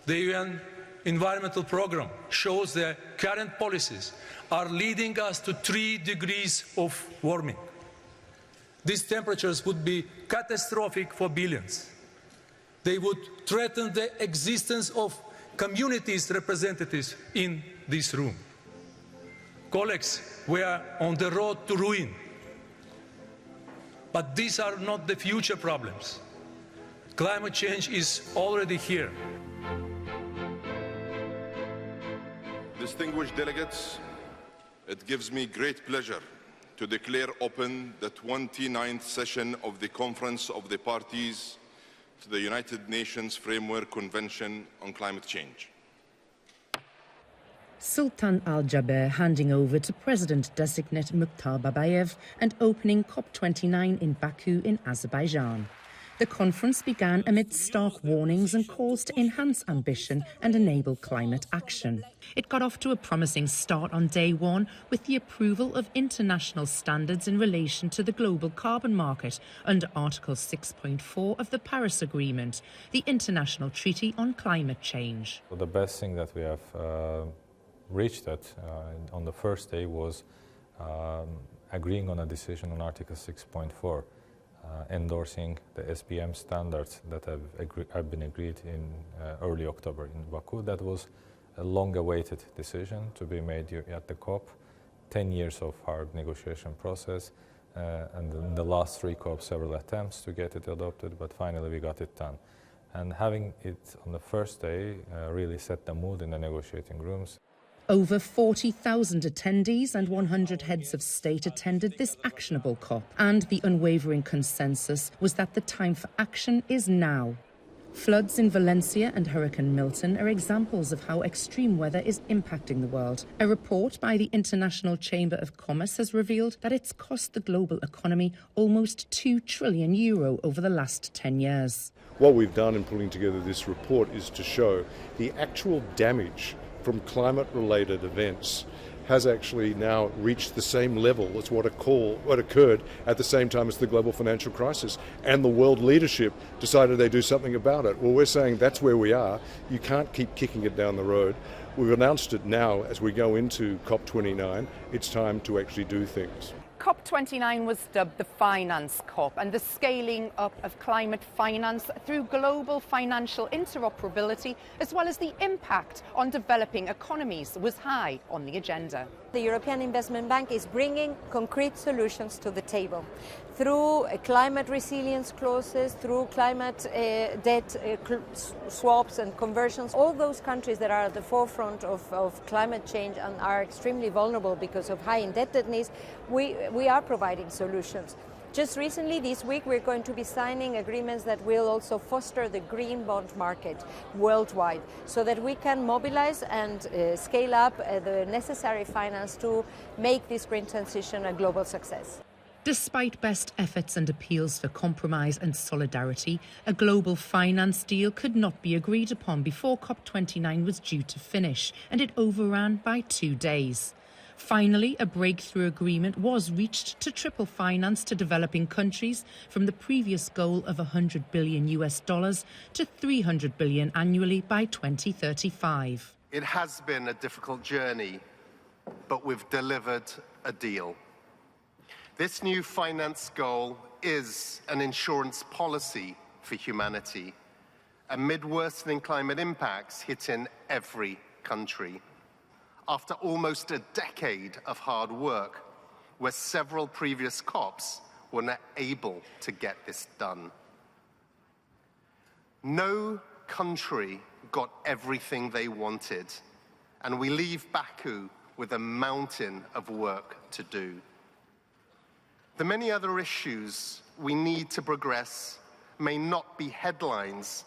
The UN Environmental Programme shows that current policies are leading us to 3 degrees of warming. These temperatures would be catastrophic for billions. They would threaten the existence of communities' representatives in this room. Colleagues, we are on the road to ruin. But these are not the future problems. Climate change is already here. Distinguished delegates, it gives me great pleasure to declare open the 29th session of the Conference of the Parties to the United Nations Framework Convention on Climate Change. Sultan Al-Jaber handing over to President-designate Mukhtar Babayev and opening COP29 in Baku in Azerbaijan. The conference began amid stark warnings and calls to enhance ambition and enable climate action. It got off to a promising start on day one with the approval of international standards in relation to the global carbon market under Article 6.4 of the Paris Agreement, the international treaty on climate change. The best thing that we have reached on the first day was agreeing on a decision on Article 6.4. Endorsing the SBM standards that have been agreed in early October in Baku. That was a long-awaited decision to be made at the COP. 10 years of hard negotiation process, and in the last 3 COPs, several attempts to get it adopted, but finally we got it done. And having it on the first day really set the mood in the negotiating rooms. Over 40,000 attendees and 100 heads of state attended this actionable COP, and the unwavering consensus was that the time for action is now. Floods in Valencia and Hurricane Milton are examples of how extreme weather is impacting the world. A report by the International Chamber of Commerce has revealed that it's cost the global economy almost €2 trillion over the last 10 years. What we've done in pulling together this report is to show the actual damage from climate-related events has actually now reached the same level as what occurred at the same time as the global financial crisis. And the world leadership decided they'd do something about it. Well, we're saying that's where we are. You can't keep kicking it down the road. We've announced it now as we go into COP29. It's time to actually do things. COP29 was dubbed the Finance COP, and the scaling up of climate finance through global financial interoperability, as well as the impact on developing economies, was high on the agenda. The European Investment Bank is bringing concrete solutions to the table through climate resilience clauses, through climate debt swaps and conversions. All those countries that are at the forefront of climate change and are extremely vulnerable because of high indebtedness, we are providing solutions. Just recently, this week, we're going to be signing agreements that will also foster the green bond market worldwide so that we can mobilize and scale up the necessary finance to make this green transition a global success. Despite best efforts and appeals for compromise and solidarity, a global finance deal could not be agreed upon before COP29 was due to finish, and it overran by 2 days. Finally, a breakthrough agreement was reached to triple finance to developing countries from the previous goal of $100 billion to $300 billion annually by 2035. It has been a difficult journey, but we've delivered a deal. This new finance goal is an insurance policy for humanity amid worsening climate impacts hitting every country. After almost a decade of hard work, where several previous COPs were not able to get this done. No country got everything they wanted, and we leave Baku with a mountain of work to do. The many other issues we need to progress may not be headlines,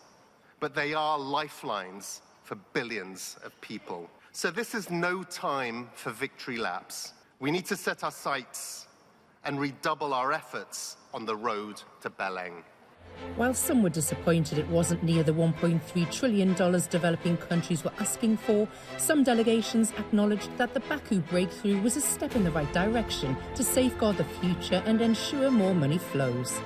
but they are lifelines for billions of people. So this is no time for victory laps. We need to set our sights and redouble our efforts on the road to Beleng. While some were disappointed it wasn't near the $1.3 trillion developing countries were asking for, some delegations acknowledged that the Baku breakthrough was a step in the right direction to safeguard the future and ensure more money flows.